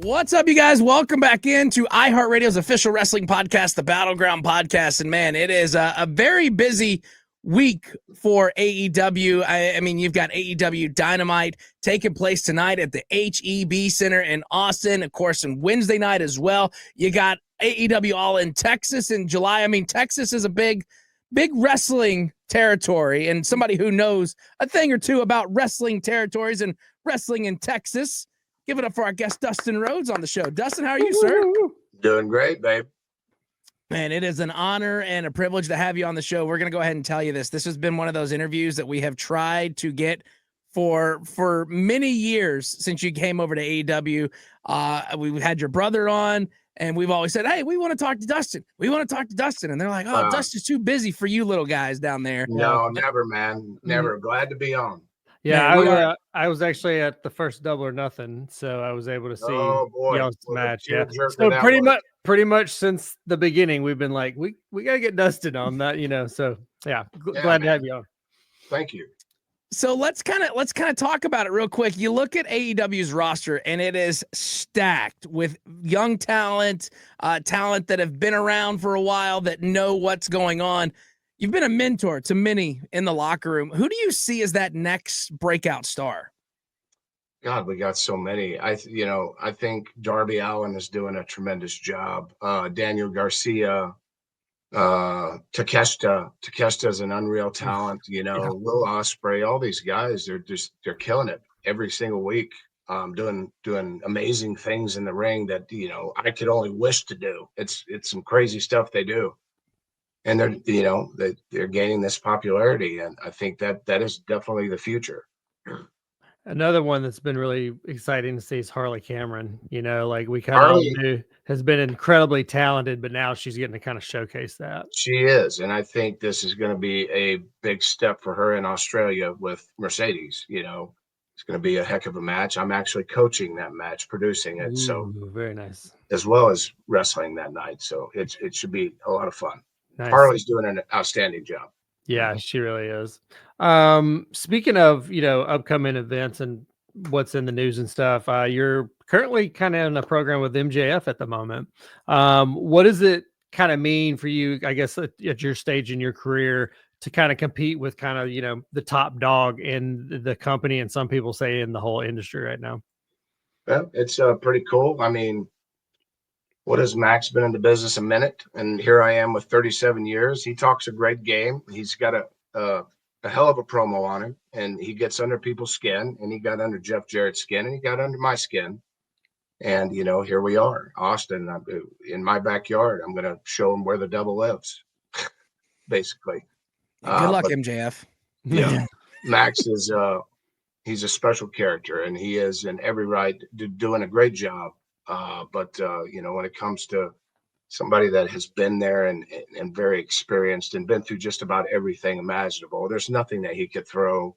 What's up, you guys? Welcome back into iHeartRadio's official wrestling podcast, the Battleground Podcast. And man, it is a very busy week for AEW. I mean, you've got AEW Dynamite taking place tonight at the HEB Center in Austin. Of course, on Wednesday night as well. You got AEW All in Texas in July. I mean, Texas is a big wrestling territory, and somebody who knows a thing or two about wrestling territories and wrestling in Texas. Give it up for our guest, Dustin Rhodes, on the show. Dustin, how are you, sir? Doing great, babe. Man, it is an honor and a privilege to have you on the show. We're going to go ahead and tell you this. This has been one of those interviews that we have tried to get for many years since you came over to AEW. We had your brother on, and we've always said, hey, we want to talk to Dustin. We want to talk to Dustin. And they're like, oh, Dustin's too busy for you little guys down there. No, never, man. Never. Glad to be on. Yeah, man, I was actually at the first Double or Nothing, so I was able to see y'all's match. Yeah, so pretty much since the beginning, we've been like, we gotta get Dustin on that, So yeah, glad to have you on. Thank you. So let's kind of talk about it real quick. You look at AEW's roster, and it is stacked with young talent that have been around for a while, that know what's going on. You've been a mentor to many in the locker room. Who do you see as that next breakout star? God, we got so many. I think Darby Allin is doing a tremendous job. Daniel Garcia, Takeshita is an unreal talent. Will Ospreay, all these guys, they're killing it every single week. Doing amazing things in the ring that I could only wish to do. It's some crazy stuff they do. And they're gaining this popularity, and I think that is definitely the future. Another one that's been really exciting to see is Harley Cameron. We kind of knew has been incredibly talented, but now she's getting to kind of showcase that. She is, and I think this is going to be a big step for her in Australia with Mercedes. It's going to be a heck of a match. I'm actually coaching that match, producing it. So very nice, as well as wrestling that night. So it should be a lot of fun. Nice. Harley's doing an outstanding job. Yeah, she really is. Speaking of, upcoming events and what's in the news and stuff, you're currently kind of in a program with MJF at the moment. What does it kind of mean for you, I guess, at your stage in your career to kind of compete with kind of, the top dog in the company, and some people say in the whole industry right now? Well, it's pretty cool. I mean, what has Max been in the business a minute? And here I am with 37 years. He talks a great game. He's got a hell of a promo on him, and he gets under people's skin, and he got under Jeff Jarrett's skin, and he got under my skin. And, here we are, Austin, in my backyard. I'm going to show him where the devil lives, basically. Good luck, MJF. Yeah. Max is, he's a special character, and he is in every right doing a great job. But when it comes to somebody that has been there and very experienced and been through just about everything imaginable, there's nothing that he could throw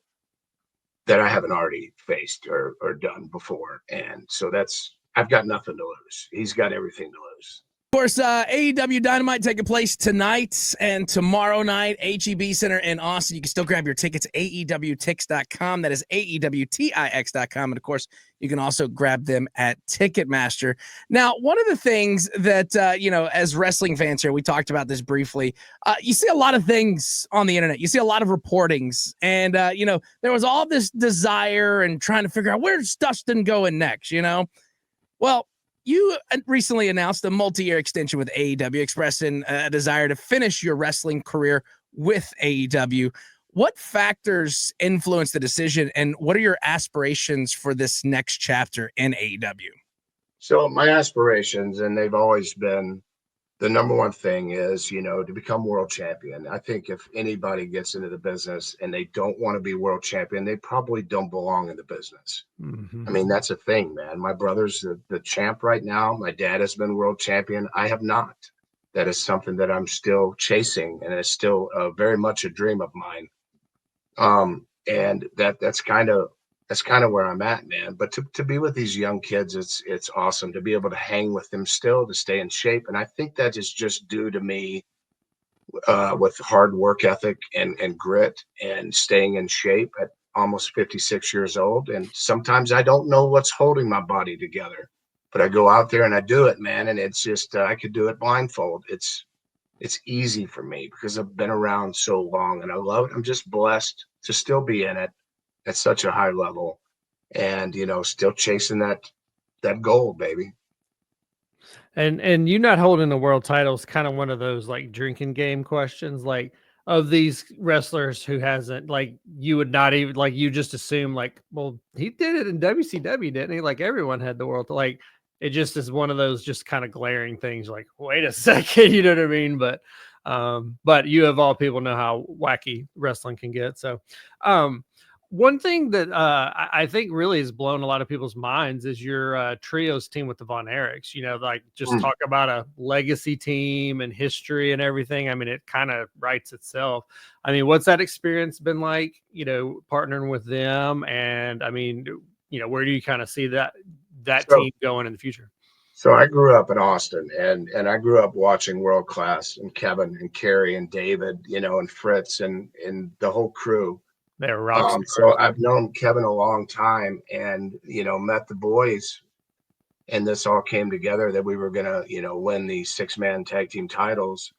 that I haven't already faced or done before. And so I've got nothing to lose. He's got everything to lose. Of course, AEW Dynamite taking place tonight and tomorrow night, HEB Center in Austin. You can still grab your tickets at AEWTix.com. That is AEWTix.com. And, of course, you can also grab them at Ticketmaster. Now, one of the things that, as wrestling fans here, we talked about this briefly. You see a lot of things on the internet. You see a lot of reportings. And, there was all this desire and trying to figure out where's Dustin going next, Well, you recently announced a multi-year extension with AEW, expressing a desire to finish your wrestling career with AEW. What factors influence the decision, and what are your aspirations for this next chapter in AEW? So my aspirations, and they've always been, the number one thing is, to become world champion. I think if anybody gets into the business and they don't want to be world champion, they probably don't belong in the business. Mm-hmm. I mean, that's a thing, man. My brother's the champ right now. My dad has been world champion. I have not. That is something that I'm still chasing, and it's still very much a dream of mine. And that's kind of where I'm at, man. But to be with these young kids, it's awesome to be able to hang with them still, to stay in shape. And I think that is just due to me with hard work ethic and grit and staying in shape at almost 56 years old. And sometimes I don't know what's holding my body together. but I go out there and I do it, man. And it's just, I could do it blindfold. It's easy for me because I've been around so long and I love it. I'm just blessed to still be in it at such a high level and, still chasing that goal, baby. And you not holding the world title is kind of one of those like drinking game questions, like of these wrestlers who hasn't, like you would not even, like you just assume like, well, he did it in WCW, didn't he? Like everyone had the world, like it just is one of those just kind of glaring things. Like, wait a second, you know what I mean? But you of all people know how wacky wrestling can get. So, one thing that I think really has blown a lot of people's minds is your trios team with the Von Erichs. Like just talk about a legacy team and history and everything. I mean, it kind of writes itself. I mean, what's that experience been like, partnering with them? And I mean, where do you kind of see that team going in the future? So I grew up in Austin and I grew up watching World Class and Kevin and Kerry and David, and Fritz and the whole crew. They're rock so I've known Kevin a long time and, met the boys, and this all came together that we were going to, win the 6-man tag team titles.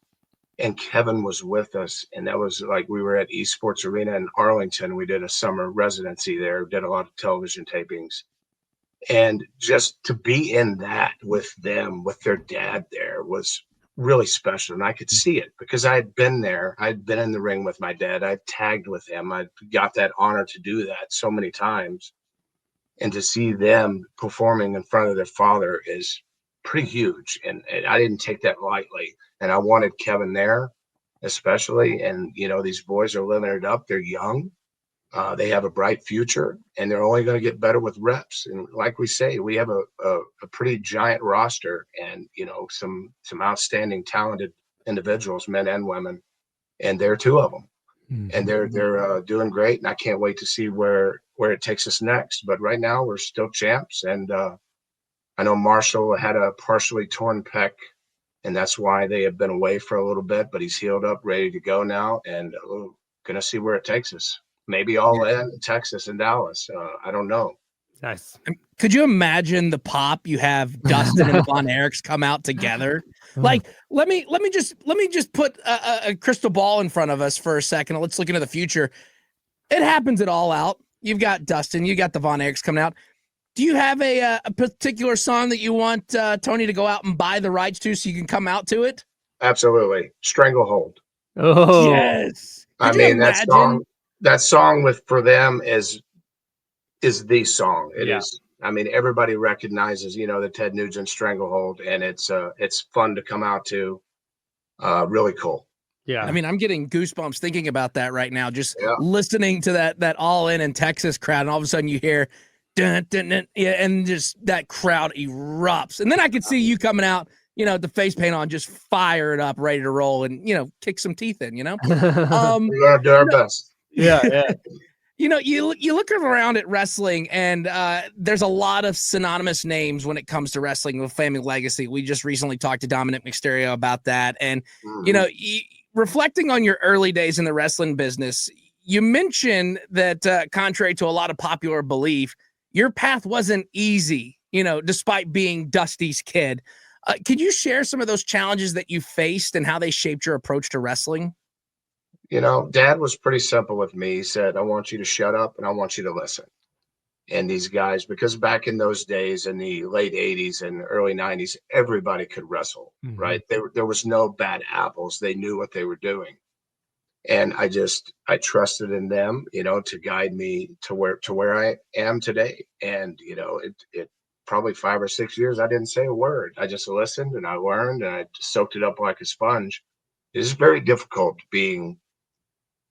And Kevin was with us. And that was like, we were at Esports Arena in Arlington. We did a summer residency there, did a lot of television tapings. And just to be in that with them, with their dad there was really special. And I could see it because I had been there. I'd been in the ring with my dad. I tagged with him. I got that honor to do that so many times. And to see them performing in front of their father is pretty huge. And I didn't take that lightly. And I wanted Kevin there, especially. And, these boys are living it up. They're young. They have a bright future, and they're only going to get better with reps. And like we say, we have a pretty giant roster, and some outstanding, talented individuals, men and women, and they're two of them, and they're doing great. And I can't wait to see where it takes us next. But right now, we're still champs, and I know Marshall had a partially torn pec, and that's why they have been away for a little bit. But he's healed up, ready to go now, and going to see where it takes us. Maybe all in Texas and Dallas. I don't know. Nice. Could you imagine the pop you have Dustin and the Von Erichs come out together? Like, let me just put a crystal ball in front of us for a second. Let's look into the future. It happens at All Out. You've got Dustin, you got the Von Erichs coming out. Do you have a particular song that you want Tony to go out and buy the rights to so you can come out to it? Absolutely. Stranglehold. Oh, yes. I mean, that song for them is the song. It is. I mean, everybody recognizes, the Ted Nugent Stranglehold, and it's fun to come out to. Really cool. Yeah. I mean, I'm getting goosebumps thinking about that right now. Just listening to that All In Texas crowd, and all of a sudden you hear, dun, dun, dun, and just that crowd erupts. And then I could see you coming out, the face paint on, just fire it up, ready to roll, and kick some teeth in. We're gonna do our best. Yeah. You look around at wrestling, and there's a lot of synonymous names when it comes to wrestling with family legacy. We just recently talked to Dominic Mysterio about that. And, reflecting on your early days in the wrestling business, you mentioned that contrary to a lot of popular belief, your path wasn't easy, despite being Dusty's kid. Could you share some of those challenges that you faced and how they shaped your approach to wrestling? Dad was pretty simple with me. He said, I want you to shut up and I want you to listen. And these guys, because back in those days, in the late 80s and early 90s, everybody could wrestle, right? There was no bad apples. They knew what they were doing. And I trusted in them, to guide me to where I am today. And, it probably 5 or 6 years, I didn't say a word. I just listened and I learned and I soaked it up like a sponge. It is very difficult being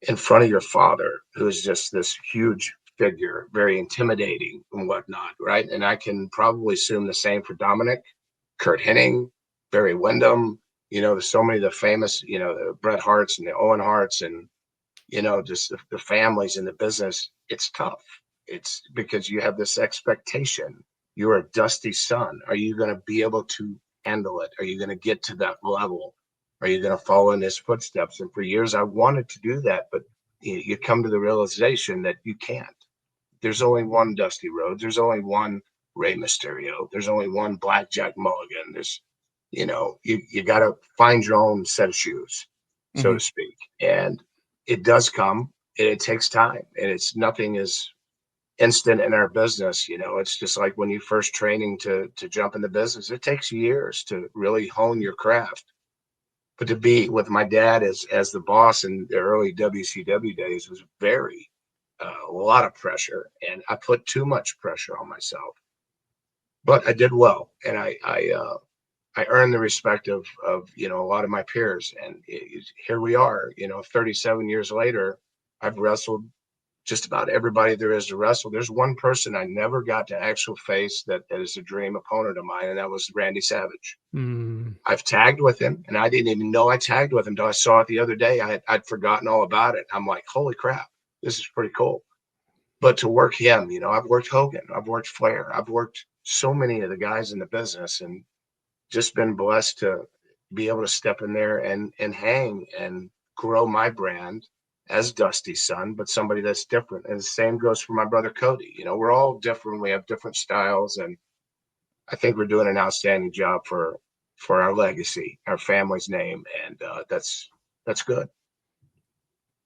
in front of your father, who is just this huge figure, very intimidating and whatnot, right? And I can probably assume the same for Dominic, Kurt Hennig, Barry Windham, there's so many of the famous, the Bret Harts and the Owen Harts and, just the families in the business. It's tough. It's because you have this expectation. You're a Dusty son. Are you going to be able to handle it? Are you going to get to that level? Are you going to follow in his footsteps? And for years, I wanted to do that, but you come to the realization that you can't. There's only one Dusty Rhodes. There's only one Rey Mysterio. There's only one Blackjack Mulligan. There's, you got to find your own set of shoes, so to speak. And it does come, and it takes time, and nothing is instant in our business. It's just like when you first training to jump in the business, it takes years to really hone your craft. But to be with my dad as the boss in the early WCW days was a lot of pressure, and I put too much pressure on myself. But I did well, and I earned the respect of a lot of my peers, and here we are. 37 years later, I've wrestled just about everybody there is to wrestle. There's one person I never got to actual face that is a dream opponent of mine, and that was Randy Savage. I've tagged with him, and I didn't even know I tagged with him until I saw it the other day. I'd forgotten all about it. I'm like, holy crap, this is pretty cool. But to work him, I've worked Hogan, I've worked Flair, I've worked so many of the guys in the business, and just been blessed to be able to step in there and hang and grow my brand as Dusty's son, but somebody that's different. And the same goes for my brother Cody. We're all different. We have different styles, and I think we're doing an outstanding job for our legacy, our family's name, and that's good.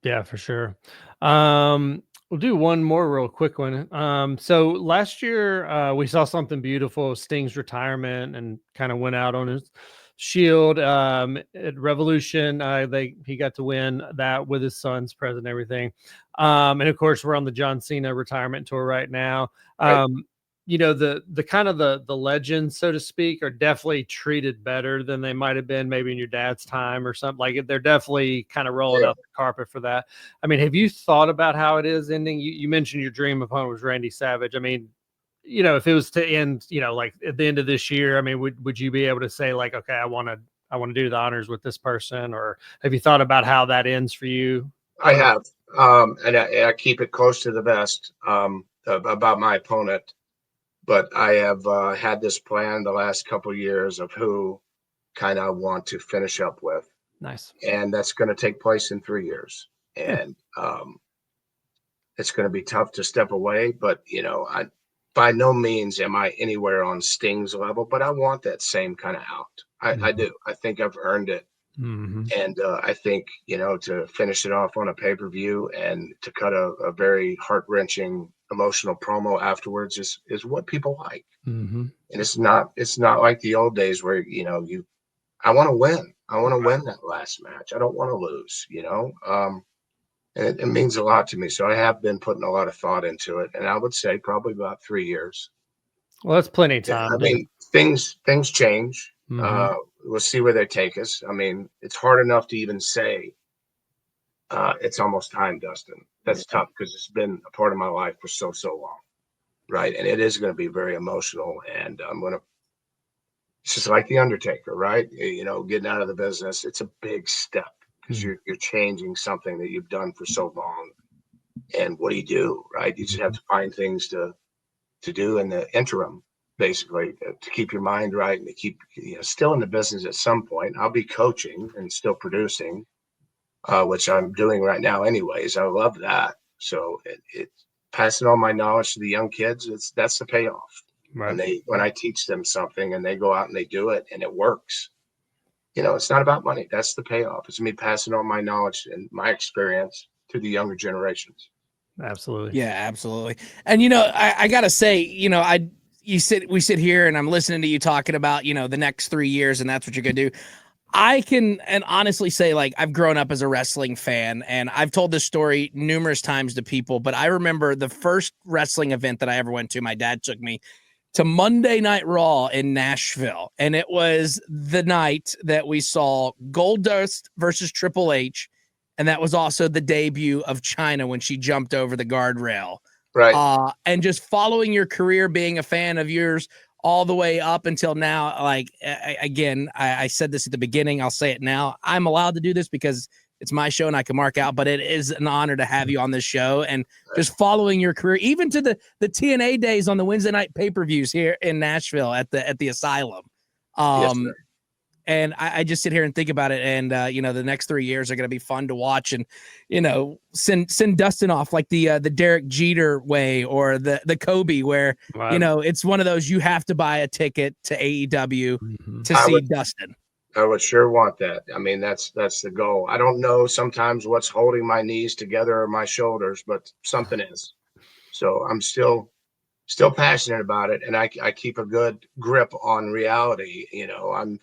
Yeah, for sure. We'll do one more real quick one. So last year we saw something beautiful, Sting's retirement, and kind of went out on his shield at Revolution. He got to win that with his sons present and everything. And of course, we're on the John Cena retirement tour right now. Right. The kind of the legends, so to speak, are definitely treated better than they might have been maybe in your dad's time or something. Like they're definitely kind of rolling out the carpet for that. I mean, have you thought about how it is ending? You mentioned your dream opponent was Randy Savage. I mean, if it was to end, like at the end of this year, I mean, would you be able to say like, okay, I want to do the honors with this person, or have you thought about how that ends for you? I have, and I keep it close to the vest about my opponent. But I have had this plan the last couple of years of who kind of want to finish up with. Nice. And that's going to take place in 3 years. And it's going to be tough to step away. But, I by no means am I anywhere on Sting's level, but I want that same kind of out. I do. I think I've earned it. And I think, to finish it off on a pay-per-view and to cut a very heart-wrenching emotional promo afterwards is what people like. And it's not like the old days where, I want to win. I want to win that last match. I don't want to lose, and it means a lot to me. So I have been putting a lot of thought into it. And I would say probably about 3 years. Well, that's plenty of time. I mean, things change. We'll see where they take us. I mean, it's hard enough to even say it's almost time, Dustin. That's tough because it's been a part of my life for so long, right? And it is going to be very emotional. And it's just like the Undertaker, right? Getting out of the business. It's a big step because you're changing something that you've done for so long. And what do you do, right? You just have to find things to do in the interim, basically, to keep your mind right and to keep still in the business at some point. I'll be coaching and still producing, which I'm doing right now anyways. I love that. So it's passing on my knowledge to the young kids. That's the payoff. Right. When I teach them something and they go out and they do it and it works, it's not about money. That's the payoff. It's me passing on my knowledge and my experience to the younger generations. Absolutely. Yeah, absolutely. And I gotta say, we sit here and I'm listening to you talking about, the next 3 years and that's what you're gonna do. I can and honestly say, like, I've grown up as a wrestling fan and I've told this story numerous times to people, but I remember the first wrestling event that I ever went to. My dad took me to Monday Night Raw in Nashville, and it was the night that we saw Goldust versus Triple H. And that was also the debut of Chyna when she jumped over the guardrail. Right. And just following your career, being a fan of yours all the way up until now. Like, again, I said this at the beginning. I'll say it now. I'm allowed to do this because it's my show and I can mark out, but it is an honor to have you on this show and just following your career, even to the TNA days on the Wednesday night pay-per-views here in Nashville at the Asylum. Yes, And I just sit here and think about it. And, the next 3 years are going to be fun to watch and, send Dustin off like the Derek Jeter way or the Kobe where, it's one of those, you have to buy a ticket to AEW to see Dustin. I would sure want that. I mean, that's the goal. I don't know sometimes what's holding my knees together or my shoulders, but something is. So I'm still passionate about it, and I keep a good grip on reality. I'm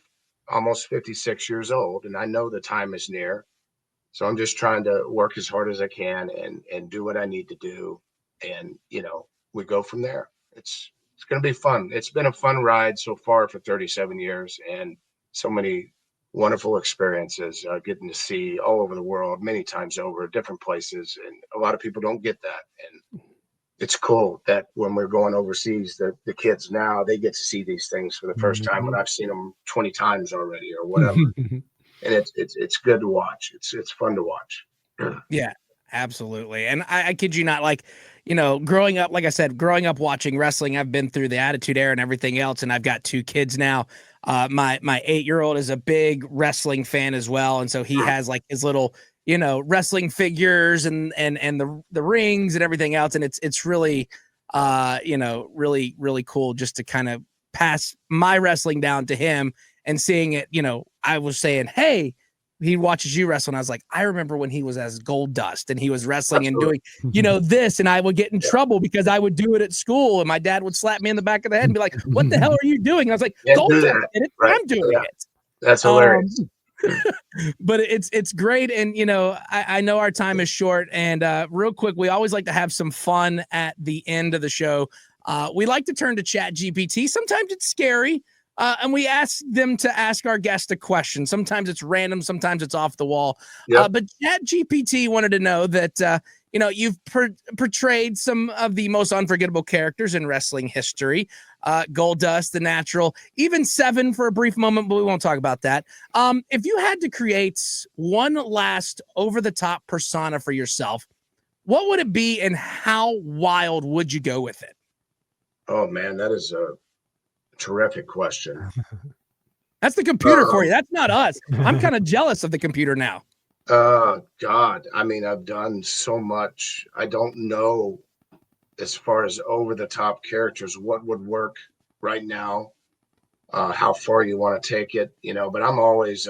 almost 56 years old, and I know the time is near. So I'm just trying to work as hard as I can and do what I need to do, and we go from there. It's going to be fun. It's been a fun ride so far for 37 years, and so many wonderful experiences, getting to see all over the world, many times over, different places, and a lot of people don't get that. And it's cool that when we're going overseas, the kids now, they get to see these things for the first time when I've seen them 20 times already or whatever. And it's good to watch. It's fun to watch. Yeah, absolutely. And I kid you not, like, growing up, like I said, growing up watching wrestling, I've been through the Attitude Era and everything else, and I've got 2 kids now. My 8-year-old is a big wrestling fan as well, and so he has like his little, wrestling figures and the rings and everything else, and it's really, really really cool just to kind of pass my wrestling down to him and seeing it. I was saying, hey. He watches you wrestle, and I was like, I remember when he was as Gold Dust and he was wrestling and doing, this, and I would get in trouble because I would do it at school, and my dad would slap me in the back of the head and be like, "What the hell are you doing?" And I was like, "Gold Dust, and I'm doing it." That's hilarious. But it's great, and I know our time is short, and real quick, we always like to have some fun at the end of the show. We like to turn to Chat GPT. Sometimes it's scary. And we ask them to ask our guest a question. Sometimes it's random, sometimes it's off the wall. Yep. But ChatGPT wanted to know that, you've portrayed some of the most unforgettable characters in wrestling history. Goldust, The Natural, even Seven for a brief moment, but we won't talk about that. If you had to create one last over-the-top persona for yourself, what would it be and how wild would you go with it? Oh, man, that is a terrific question. That's the computer for you. That's not us. I'm kind of jealous of the computer now. God, I mean, I've done so much. I don't know as far as over the top characters, what would work right now, how far you want to take it, but I'm always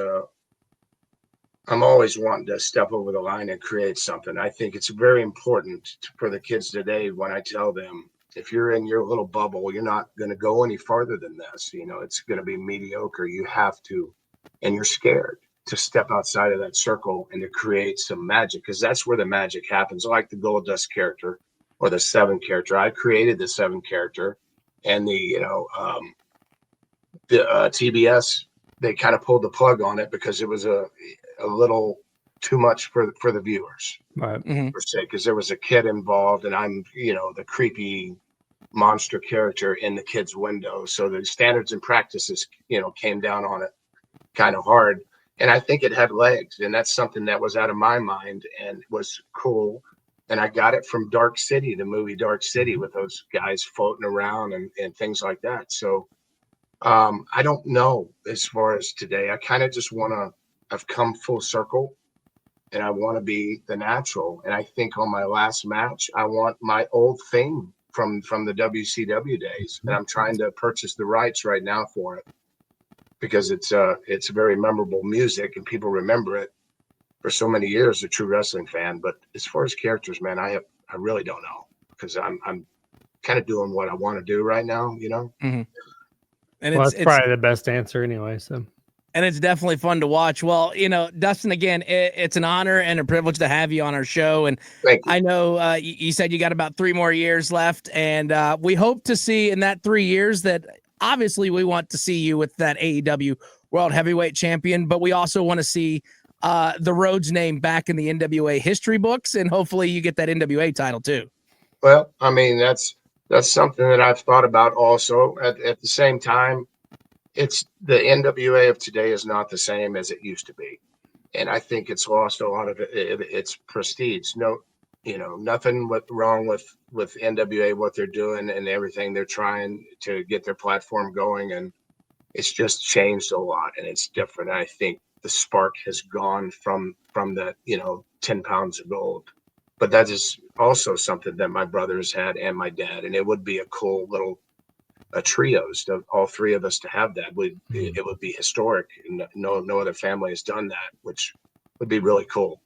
wanting to step over the line and create something. I think it's very important for the kids today when I tell them, if you're in your little bubble, you're not going to go any farther than this. It's going to be mediocre. You have to, and you're scared to step outside of that circle and to create some magic, because that's where the magic happens. Like the Goldust character or the Seven character. I created the Seven character, and the TBS, they kind of pulled the plug on it because it was a little too much for the viewers, right? Per se, because there was a kid involved, and I'm the creepy monster character in the kid's window. So the standards and practices came down on it kind of hard, and I think it had legs, and that's something that was out of my mind and was cool. And I got it from Dark City, the movie Dark City, with those guys floating around and things like that. So I don't know as far as today. I kind of just I've come full circle, and I want to be the Natural. And I think on my last match, I want my old theme from the WCW days. And I'm trying to purchase the rights right now for it, because it's very memorable music and people remember it for so many years, a true wrestling fan. But as far as characters, man, I really don't know, because I'm kind of doing what I want to do right now, Mm-hmm. And it's probably the best answer anyway. So, and it's definitely fun to watch. Well, Dustin, again, it's an honor and a privilege to have you on our show. And I know you said you got about 3 more years left, and we hope to see in that 3 years that obviously we want to see you with that AEW World Heavyweight Champion, but we also want to see the Rhodes name back in the NWA history books, and hopefully you get that NWA title too. Well, I mean, that's something that I've thought about also. At the same time, it's the NWA of today is not the same as it used to be, and I think it's lost a lot of its prestige. No, nothing wrong with NWA, what they're doing and everything. They're trying to get their platform going, and it's just changed a lot and it's different. I think the spark has gone from the 10 pounds of gold, but that is also something that my brothers had and my dad, and it would be a cool little trios to all three of us to have that. It would be historic, and no other family has done that, which would be really cool.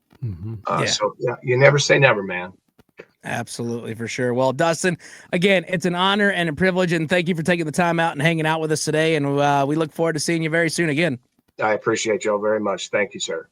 So yeah, you never say never, man. Absolutely, for sure. Well, Dustin, again, it's an honor and a privilege, and thank you for taking the time out and hanging out with us today. And we look forward to seeing you very soon again. I appreciate y'all very much. Thank you, sir.